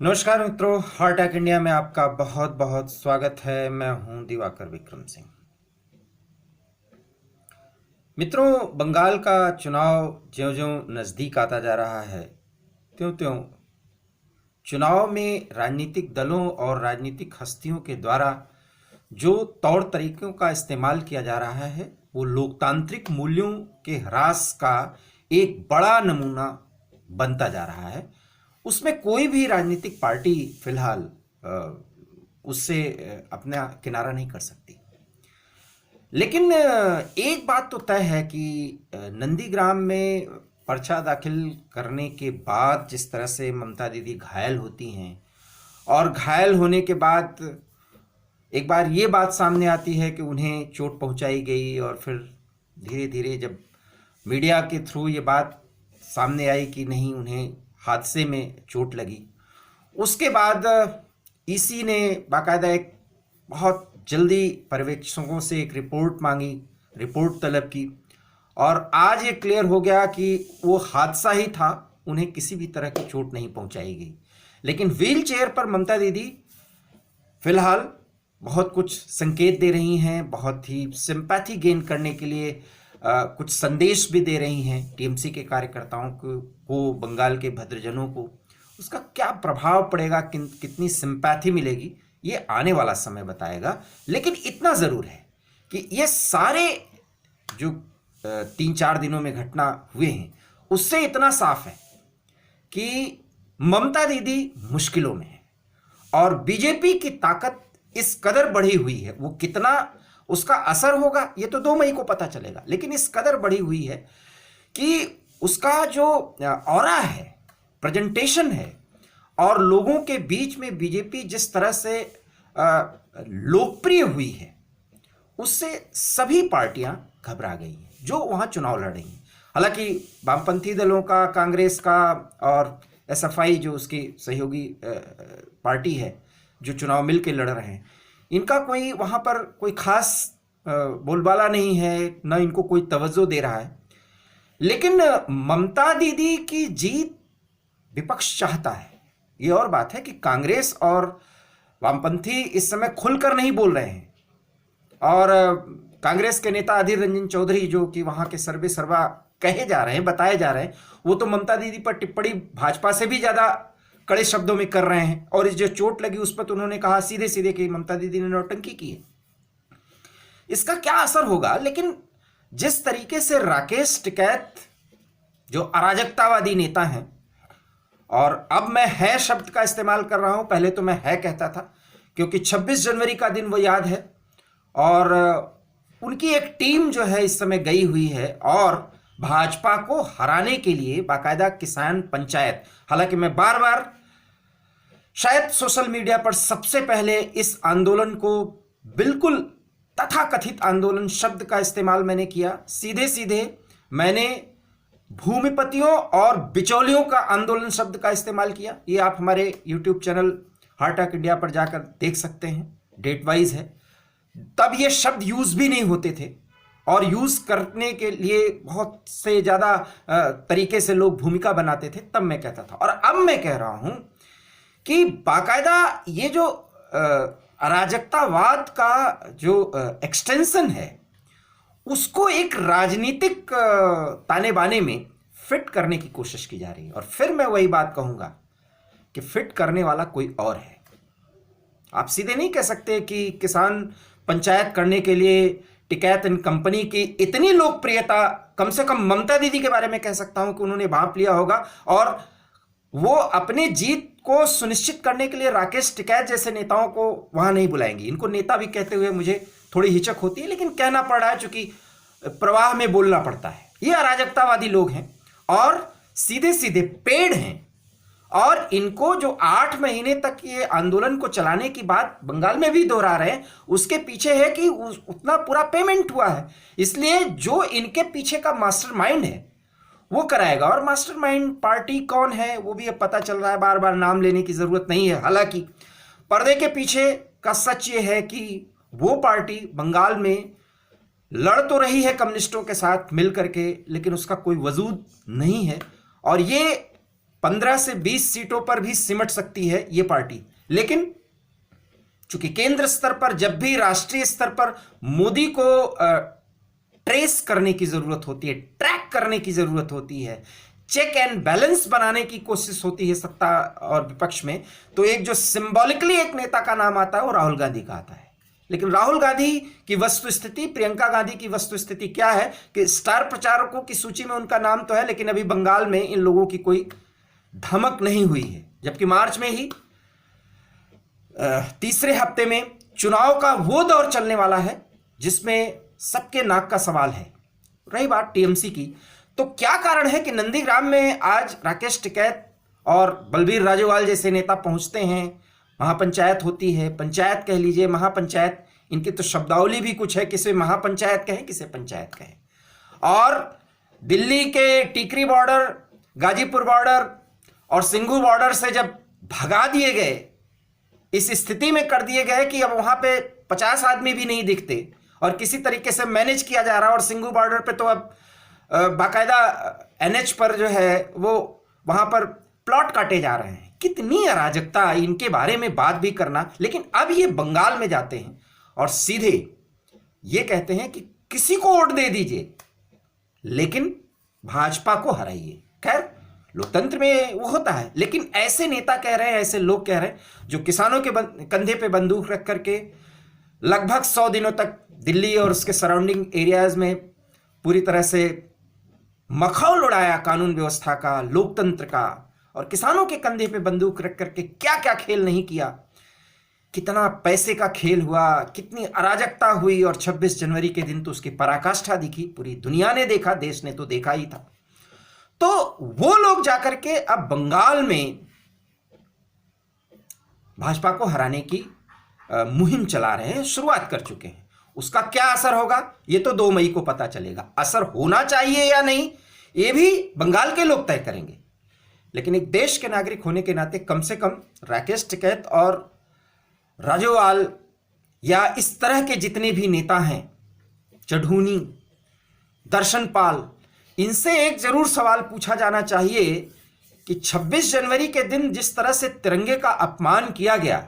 नमस्कार मित्रों, heart attack India में आपका बहुत बहुत स्वागत है। मैं हूं दिवाकर विक्रम सिंह। मित्रों, बंगाल का चुनाव ज्यों-ज्यों नज़दीक आता जा रहा है, त्यों-त्यों चुनाव में राजनीतिक दलों और राजनीतिक हस्तियों के द्वारा जो तौर तरीकों का इस्तेमाल किया जा रहा है, वो लोकतांत्रिक मूल्यों के ह्रास का एक बड़ा नमूना बनता जा रहा है। उसमें कोई भी राजनीतिक पार्टी फिलहाल उससे अपना किनारा नहीं कर सकती। लेकिन एक बात तो तय है कि नंदीग्राम में पर्चा दाखिल करने के बाद जिस तरह से ममता दीदी घायल होती हैं और घायल होने के बाद एक बार ये बात सामने आती है कि उन्हें चोट पहुंचाई गई, और फिर धीरे धीरे जब मीडिया के थ्रू ये बात सामने आई कि नहीं, उन्हें हादसे में चोट लगी, उसके बाद ईसी ने बाकायदा एक बहुत जल्दी पर्यवेक्षकों से एक रिपोर्ट मांगी, रिपोर्ट तलब की, और आज ये क्लियर हो गया कि वो हादसा ही था, उन्हें किसी भी तरह की चोट नहीं पहुंचाई गई। लेकिन व्हील चेयर पर ममता दीदी फिलहाल बहुत कुछ संकेत दे रही हैं, बहुत ही सिंपैथी गेन करने के लिए कुछ संदेश भी दे रही हैं टीएमसी के कार्यकर्ताओं को, बंगाल के भद्रजनों को। उसका क्या प्रभाव पड़ेगा, कितनी सिंपैथी मिलेगी, ये आने वाला समय बताएगा। लेकिन इतना ज़रूर है कि ये सारे जो 3-4 दिनों में घटना हुए हैं, उससे इतना साफ है कि ममता दीदी मुश्किलों में है और बीजेपी की ताकत इस कदर बढ़ी हुई है। वो कितना उसका असर होगा ये तो 2 मई को पता चलेगा, लेकिन इस कदर बढ़ी हुई है कि उसका जो ऑरा है, प्रेजेंटेशन है, और लोगों के बीच में बीजेपी जिस तरह से लोकप्रिय हुई है, उससे सभी पार्टियां घबरा गई हैं जो वहां चुनाव लड़ रही हैं। हालांकि वामपंथी दलों का, कांग्रेस का और एसएफआई जो उसकी सहयोगी पार्टी है जो चुनाव मिल के लड़ रहे हैं, इनका कोई वहाँ पर कोई खास बोलबाला नहीं है, न इनको कोई तवज्जो दे रहा है। लेकिन ममता दीदी की जीत विपक्ष चाहता है। ये और बात है कि कांग्रेस और वामपंथी इस समय खुलकर नहीं बोल रहे हैं, और कांग्रेस के नेता अधीर रंजन चौधरी जो कि वहाँ के सर्वे सर्वा कहे जा रहे हैं, बताए जा रहे हैं, वो तो ममता दीदी पर टिप्पणी भाजपा से भी ज़्यादा कड़े शब्दों में कर रहे हैं। और इस जो चोट लगी उस पर तो उन्होंने कहा सीधे सीधे कि ममता दीदी ने नौटंकी की है। इसका क्या असर होगा? लेकिन जिस तरीके से राकेश टिकैत जो अराजकतावादी नेता हैं, और अब मैं है शब्द का इस्तेमाल कर रहा हूं, पहले तो मैं है कहता था क्योंकि 26 जनवरी का दिन वो याद है, और उनकी एक टीम जो है इस समय गई हुई है और भाजपा को हराने के लिए बाकायदा किसान पंचायत, हालांकि मैं बार बार शायद सोशल मीडिया पर सबसे पहले इस आंदोलन को बिल्कुल तथाकथित आंदोलन शब्द का इस्तेमाल मैंने किया, सीधे सीधे मैंने भूमिपतियों और बिचौलियों का आंदोलन शब्द का इस्तेमाल किया। ये आप हमारे YouTube channel heart attack India पर जाकर देख सकते हैं, डेट वाइज है। तब ये शब्द यूज भी नहीं होते थे, और यूज करने के लिए बहुत से ज़्यादा तरीके से लोग भूमिका बनाते थे, तब मैं कहता था। और अब मैं कह रहा हूं कि बाकायदा ये जो अराजकतावाद का जो एक्सटेंशन है, उसको एक राजनीतिक ताने बाने में फिट करने की कोशिश की जा रही है। और फिर मैं वही बात कहूंगा कि फिट करने वाला कोई और है। आप सीधे नहीं कह सकते कि किसान पंचायत करने के लिए टिकैत एंड कंपनी की इतनी लोकप्रियता, कम से कम ममता दीदी के बारे में कह सकता हूं कि उन्होंने भांप लिया होगा, और वो अपने जीत को सुनिश्चित करने के लिए राकेश टिकैत जैसे नेताओं को वहां नहीं बुलाएंगी। इनको नेता भी कहते हुए मुझे थोड़ी हिचक होती है, लेकिन कहना पड़ रहा है क्योंकि प्रवाह में बोलना पड़ता है। ये अराजकतावादी लोग हैं और सीधे सीधे पेड़ हैं, और इनको जो 8 महीने तक ये आंदोलन को चलाने की बात बंगाल में भी दोहरा रहे हैं, उसके पीछे है कि उतना पूरा पेमेंट हुआ है, इसलिए जो इनके पीछे का मास्टरमाइंड है वो कराएगा। और मास्टरमाइंड पार्टी कौन है वो भी अब पता चल रहा है, बार बार नाम लेने की जरूरत नहीं है। हालांकि पर्दे के पीछे का सच ये है कि वो पार्टी बंगाल में लड़ तो रही है कम्युनिस्टों के साथ मिल करके, लेकिन उसका कोई वजूद नहीं है। और ये 15 से 20 सीटों पर भी सिमट सकती है ये पार्टी। लेकिन चूंकि केंद्र स्तर पर जब भी राष्ट्रीय स्तर पर मोदी को ट्रेस करने की जरूरत होती है, ट्रैक करने की जरूरत होती है, चेक एंड बैलेंस बनाने की कोशिश होती है सत्ता और विपक्ष में, तो एक जो सिंबॉलिकली एक नेता का नाम आता है वो राहुल गांधी का आता है। लेकिन राहुल गांधी की वस्तुस्थिति, प्रियंका गांधी की वस्तुस्थिति क्या है कि स्टार प्रचारकों की सूची में उनका नाम तो है, लेकिन अभी बंगाल में इन लोगों की कोई धमक नहीं हुई है। जबकि मार्च में ही तीसरे हफ्ते में चुनाव का वो दौर चलने वाला है जिसमें सबके नाक का सवाल है। रही बात टीएमसी की, तो क्या कारण है कि नंदीग्राम में आज राकेश टिकैत और बलबीर राजोवाल जैसे नेता पहुंचते हैं, महापंचायत होती है, पंचायत कह लीजिए, महापंचायत, इनकी तो शब्दावली भी कुछ है, किसे महापंचायत कहें किसे पंचायत कहें। और दिल्ली के टीकरी बॉर्डर, गाजीपुर बॉर्डर और सिंघू बॉर्डर से जब भगा दिए गए, इस स्थिति में कर दिए गए कि अब वहां पे 50 आदमी भी नहीं दिखते और किसी तरीके से मैनेज किया जा रहा है। और सिंघू बॉर्डर पे तो अब बाकायदा एनएच पर जो है वो वहां पर प्लॉट काटे जा रहे हैं। कितनी अराजकता, इनके बारे में बात भी करना। लेकिन अब ये बंगाल में जाते हैं और सीधे ये कहते हैं कि किसी को वोट दे दीजिए लेकिन भाजपा को हराइए। खैर, लोकतंत्र में वो होता है, लेकिन ऐसे नेता कह रहे हैं, ऐसे लोग कह रहे हैं जो किसानों के कंधे पे बंदूक रख करके लगभग 100 दिनों तक दिल्ली और उसके सराउंडिंग एरियाज में पूरी तरह से मखौल उड़ाया कानून व्यवस्था का, लोकतंत्र का, और किसानों के कंधे पे बंदूक रख करके क्या क्या खेल नहीं किया। कितना पैसे का खेल हुआ, कितनी अराजकता हुई, और 26 जनवरी के दिन तो उसकी पराकाष्ठा दिखी, पूरी दुनिया ने देखा, देश ने तो देखा ही था। तो वो लोग जाकर के अब बंगाल में भाजपा को हराने की मुहिम चला रहे हैं, शुरुआत कर चुके हैं। उसका क्या असर होगा ये तो 2 मई को पता चलेगा। असर होना चाहिए या नहीं ये भी बंगाल के लोग तय करेंगे। लेकिन एक देश के नागरिक होने के नाते कम से कम राकेश टिकैत और राजोवाल या इस तरह के जितने भी नेता हैं, चढ़ूनी, दर्शन पाल, इनसे एक जरूर सवाल पूछा जाना चाहिए कि 26 जनवरी के दिन जिस तरह से तिरंगे का अपमान किया गया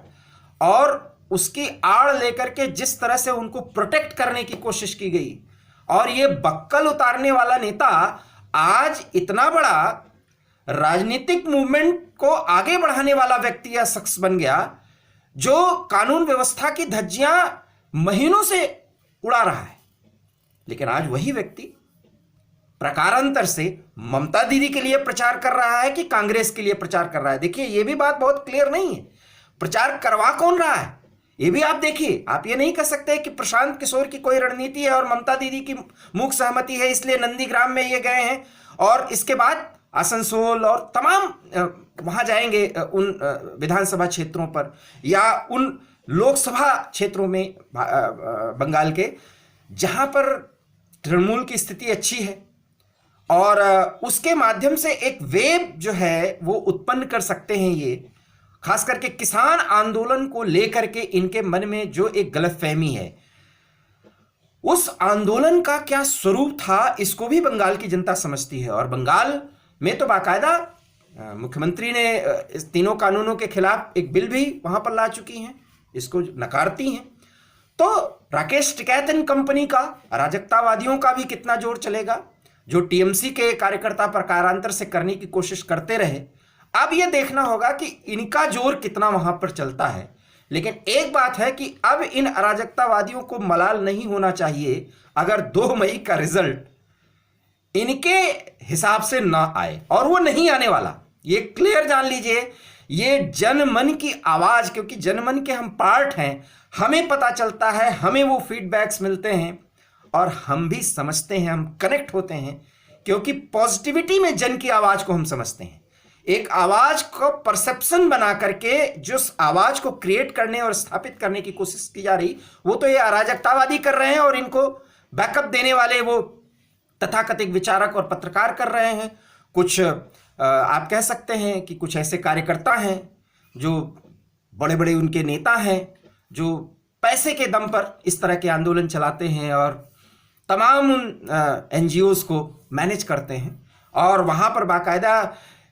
और उसकी आड़ लेकर के जिस तरह से उनको प्रोटेक्ट करने की कोशिश की गई, और ये बक्कल उतारने वाला नेता आज इतना बड़ा राजनीतिक मूवमेंट को आगे बढ़ाने वाला व्यक्ति या शख्स बन गया जो कानून व्यवस्था की धज्जियां महीनों से उड़ा रहा है। लेकिन आज वही व्यक्ति प्रकारांतर से ममता दीदी के लिए प्रचार कर रहा है कि कांग्रेस के लिए प्रचार कर रहा है। देखिए, यह भी बात बहुत क्लियर नहीं है, प्रचार करवा कौन रहा है ये भी आप देखिए। आप ये नहीं कह सकते कि प्रशांत किशोर की कोई रणनीति है और ममता दीदी की मूक सहमति है इसलिए नंदीग्राम में ये गए हैं और इसके बाद आसनसोल और तमाम वहां जाएंगे उन विधानसभा क्षेत्रों पर या उन लोकसभा क्षेत्रों में बंगाल के जहां पर तृणमूल की स्थिति अच्छी है और उसके माध्यम से एक वेव जो है वो उत्पन्न कर सकते हैं। ये खास करके किसान आंदोलन को लेकर के इनके मन में जो एक गलतफहमी है, उस आंदोलन का क्या स्वरूप था इसको भी बंगाल की जनता समझती है। और बंगाल में तो बाकायदा मुख्यमंत्री ने इस तीनों कानूनों के खिलाफ एक बिल भी वहां पर ला चुकी हैं, इसको नकारती हैं। तो राकेश टिकैत एंड कंपनी का, अराजकतावादियों का भी कितना जोर चलेगा, जो टीएमसी के कार्यकर्ता प्रकारांतर से करने की कोशिश करते रहे। अब यह देखना होगा कि इनका जोर कितना वहां पर चलता है। लेकिन एक बात है कि अब इन अराजकतावादियों को मलाल नहीं होना चाहिए अगर 2 मई का रिजल्ट इनके हिसाब से ना आए, और वो नहीं आने वाला, ये क्लियर जान लीजिए। ये जनमन की आवाज, क्योंकि जनमन के हम पार्ट हैं, हमें पता चलता है, हमें वो फीडबैक्स मिलते हैं और हम भी समझते हैं, हम कनेक्ट होते हैं, क्योंकि पॉजिटिविटी में जन की आवाज को हम समझते हैं। एक आवाज को परसेप्शन बना करके जो आवाज को क्रिएट करने और स्थापित करने की कोशिश की जा रही, वो तो ये अराजकतावादी कर रहे हैं और इनको बैकअप देने वाले वो तथाकथित विचारक और पत्रकार कर रहे हैं। कुछ आप कह सकते हैं कि कुछ ऐसे कार्यकर्ता हैं जो बड़े बड़े उनके नेता हैं जो पैसे के दम पर इस तरह के आंदोलन चलाते हैं और तमाम उन एनजीओज को मैनेज करते हैं और वहाँ पर बाकायदा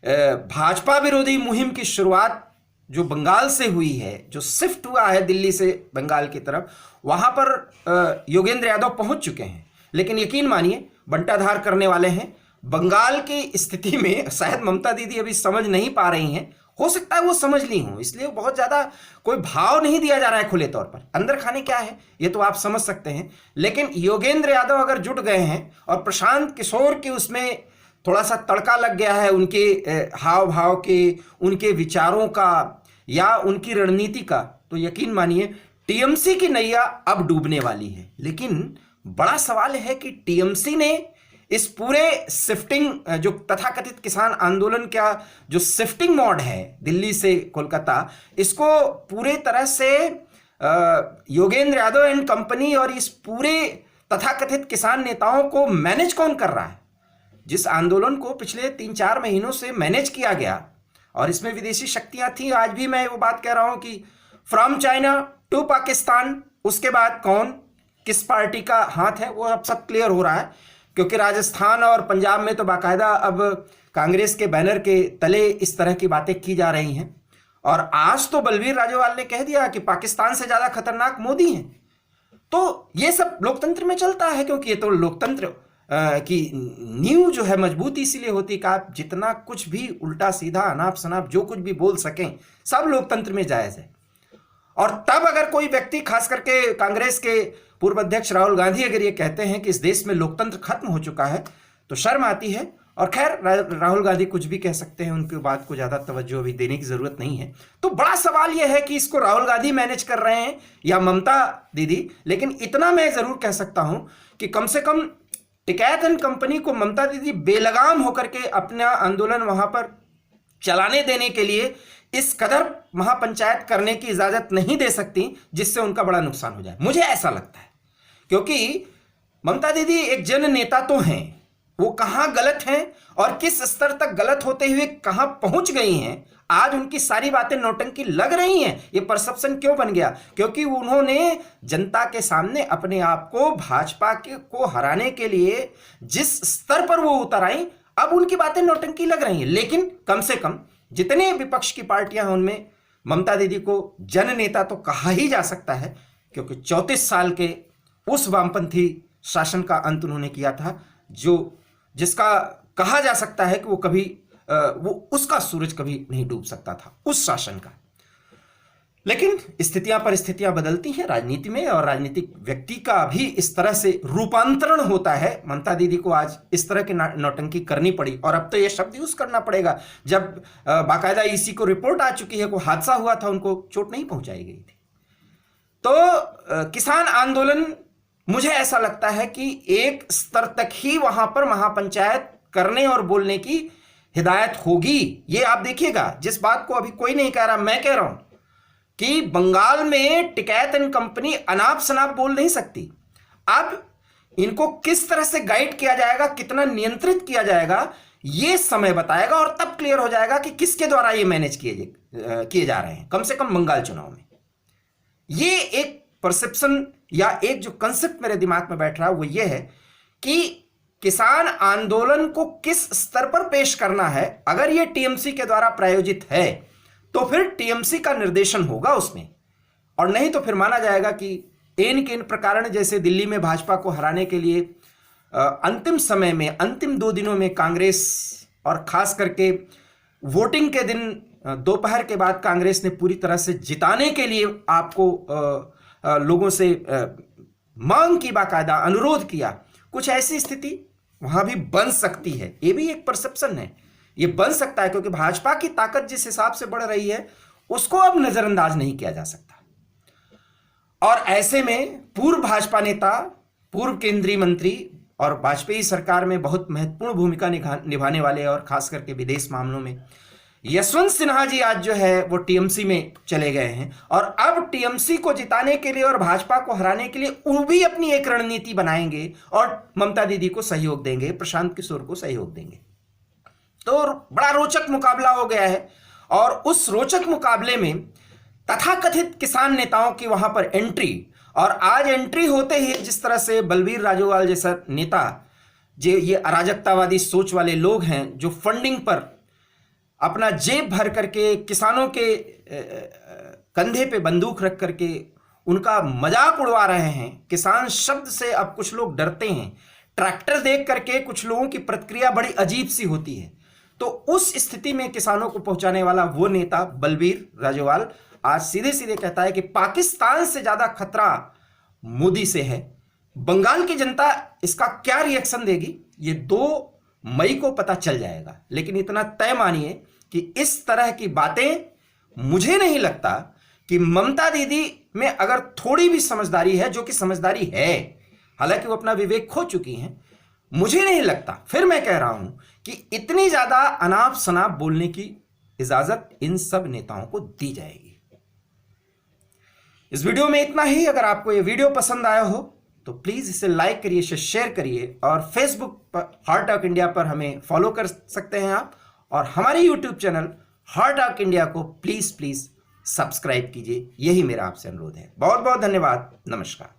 भाजपा विरोधी मुहिम की शुरुआत जो बंगाल से हुई है, जो शिफ्ट हुआ है दिल्ली से बंगाल की तरफ, वहां पर योगेंद्र यादव पहुंच चुके हैं। लेकिन यकीन मानिए बंटाधार करने वाले हैं। बंगाल की स्थिति में शायद ममता दीदी अभी समझ नहीं पा रही हैं, हो सकता है वो समझ ली हूं, इसलिए बहुत ज्यादा कोई भाव नहीं दिया जा रहा है खुले तौर पर। अंदर खाने क्या है ये तो आप समझ सकते हैं। लेकिन योगेंद्र यादव अगर जुट गए हैं और प्रशांत किशोर की उसमें थोड़ा सा तड़का लग गया है, उनके हाव भाव के, उनके विचारों का या उनकी रणनीति का, तो यकीन मानिए टीएमसी की नैया अब डूबने वाली है। लेकिन बड़ा सवाल है कि टीएमसी ने इस पूरे शिफ्टिंग जो तथाकथित किसान आंदोलन का जो शिफ्टिंग मोड है दिल्ली से कोलकाता, इसको पूरे तरह से योगेंद्र यादव एंड कंपनी और इस पूरे तथाकथित किसान नेताओं को मैनेज कौन कर रहा है? जिस आंदोलन को पिछले 3-4 महीनों से मैनेज किया गया और इसमें विदेशी शक्तियां थी, आज भी मैं वो बात कह रहा हूं कि फ्रॉम चाइना टू पाकिस्तान, उसके बाद कौन किस पार्टी का हाथ है वो अब सब क्लियर हो रहा है। क्योंकि राजस्थान और पंजाब में तो बाकायदा अब कांग्रेस के बैनर के तले इस तरह की बातें की जा रही हैं। और आज तो बलवीर राजोवाल ने कह दिया कि पाकिस्तान से ज्यादा खतरनाक मोदी हैं। तो ये सब लोकतंत्र में चलता है, क्योंकि ये तो लोकतंत्र की नींव जो है मजबूत इसीलिए होती है कि आप जितना कुछ भी उल्टा सीधा अनाप शनाप जो कुछ भी बोल सकें सब लोकतंत्र में जायज है। और तब अगर कोई व्यक्ति, खास करके कांग्रेस के पूर्व अध्यक्ष राहुल गांधी, अगर ये कहते हैं कि इस देश में लोकतंत्र खत्म हो चुका है, तो शर्म आती है। और खैर राहुल गांधी कुछ भी कह सकते हैं, उनकी बात को ज्यादा तवज्जो अभी देने की जरूरत नहीं है। तो बड़ा सवाल यह है कि इसको राहुल गांधी मैनेज कर रहे हैं या ममता दीदी। लेकिन इतना मैं जरूर कह सकता हूं कि कम से कम टिकैत एंड कंपनी को ममता दीदी बेलगाम होकर के अपना आंदोलन वहां पर चलाने देने के लिए इस कदर महापंचायत करने की इजाजत नहीं दे सकती जिससे उनका बड़ा नुकसान हो जाए, मुझे ऐसा लगता है। क्योंकि ममता दीदी एक जन नेता तो हैं, वो कहां गलत हैं और किस स्तर तक गलत होते हुए कहां पहुंच गई हैं, आज उनकी सारी बातें नौटंकी लग रही हैं। ये परसेप्शन क्यों बन गया? क्योंकि उन्होंने जनता के सामने अपने आप को भाजपा को हराने के लिए जिस स्तर पर वो उतर आई, अब उनकी बातें नौटंकी लग रही हैं। लेकिन कम से कम जितने विपक्ष की पार्टियां हैं उनमें ममता दीदी को जन नेता तो कहा ही जा सकता है, क्योंकि 34 साल के उस वामपंथी शासन का अंत उन्होंने किया था, जिसका कहा जा सकता है कि वो कभी वो उसका सूरज कभी नहीं डूब सकता था, उस शासन का। लेकिन स्थितियां परिस्थितियां बदलती हैं राजनीति में, और राजनीतिक व्यक्ति का भी इस तरह से रूपांतरण होता है। ममता दीदी को आज इस तरह की नौटंकी करनी पड़ी, और अब तो ये शब्द यूज करना पड़ेगा। जब बाकायदा ईसी को रिपोर्ट आ चुकी है, कोई हादसा हुआ था, उनको चोट नहीं पहुंचाई गई थी। तो किसान आंदोलन, मुझे ऐसा लगता है कि एक स्तर तक ही वहां पर महापंचायत करने और बोलने की हिदायत होगी। ये आप देखिएगा, जिस बात को अभी कोई नहीं कह रहा, मैं कह रहा हूं कि बंगाल में टिकैत एंड कंपनी अनाप शनाप बोल नहीं सकती। अब इनको किस तरह से गाइड किया जाएगा, कितना नियंत्रित किया जाएगा, ये समय बताएगा, और तब क्लियर हो जाएगा कि किसके द्वारा ये मैनेज किए जा रहे हैं। कम से कम बंगाल चुनाव में ये एक परसेप्शन या एक जो कंसेप्ट मेरे दिमाग में बैठ रहा है वो ये है कि किसान आंदोलन को किस स्तर पर पेश करना है। अगर ये टीएमसी के द्वारा प्रायोजित है तो फिर टीएमसी का निर्देशन होगा उसमें, और नहीं तो फिर माना जाएगा कि इन के इन प्रकार, जैसे दिल्ली में भाजपा को हराने के लिए अंतिम समय में, अंतिम 2 दिनों में कांग्रेस, और खास करके वोटिंग के दिन दोपहर के बाद कांग्रेस ने पूरी तरह से जिताने के लिए आपको लोगों से मांग की, बाकायदा अनुरोध किया। कुछ ऐसी स्थिति वहां भी बन सकती है, ये भी एक परसेप्शन है, ये बन सकता है, क्योंकि भाजपा की ताकत जिस हिसाब से बढ़ रही है उसको अब नजरअंदाज नहीं किया जा सकता। और ऐसे में पूर्व भाजपा नेता, पूर्व केंद्रीय मंत्री और वाजपेयी सरकार में बहुत महत्वपूर्ण भूमिका निभाने वाले, और खास करके विदेश मामलों में यशवंत सिन्हा जी आज जो है वो टीएमसी में चले गए हैं। और अब टीएमसी को जिताने के लिए और भाजपा को हराने के लिए वो भी अपनी एक रणनीति बनाएंगे और ममता दीदी को सहयोग देंगे, प्रशांत किशोर को सहयोग देंगे। तो बड़ा रोचक मुकाबला हो गया है, और उस रोचक मुकाबले में तथाकथित किसान नेताओं की वहां पर एंट्री, और आज एंट्री होते ही जिस तरह से बलवीर राजोवाल जैसा नेता, जो ये अराजकतावादी सोच वाले लोग हैं, जो फंडिंग पर अपना जेब भर करके किसानों के कंधे पे बंदूक रख करके उनका मजाक उड़वा रहे हैं। किसान शब्द से अब कुछ लोग डरते हैं। ट्रैक्टर देख करके कुछ लोगों की प्रतिक्रिया बड़ी अजीब सी होती है। तो उस स्थिति में किसानों को पहुंचाने वाला वो नेता बलबीर राजोवाल आज सीधे सीधे कहता है कि पाकिस्तान से ज्यादा खतरा मोदी से है। बंगाल की जनता इसका क्या रिएक्शन देगी ये 2 मई को पता चल जाएगा। लेकिन इतना तय मानिए कि इस तरह की बातें, मुझे नहीं लगता कि ममता दीदी में अगर थोड़ी भी समझदारी है, जो कि समझदारी है, हालांकि वो अपना विवेक खो चुकी हैं, मुझे नहीं लगता, फिर मैं कह रहा हूं कि इतनी ज्यादा अनाप शनाप बोलने की इजाजत इन सब नेताओं को दी जाएगी। इस वीडियो में इतना ही। अगर आपको यह वीडियो पसंद आया हो तो प्लीज इसे लाइक करिए, इसे शेयर करिए, और फेसबुक पर हार्ट टॉक इंडिया पर हमें फॉलो कर सकते हैं आप, और हमारे YouTube channel heart talk India को प्लीज सब्सक्राइब कीजिए। यही मेरा आपसे अनुरोध है। बहुत बहुत धन्यवाद। नमस्कार।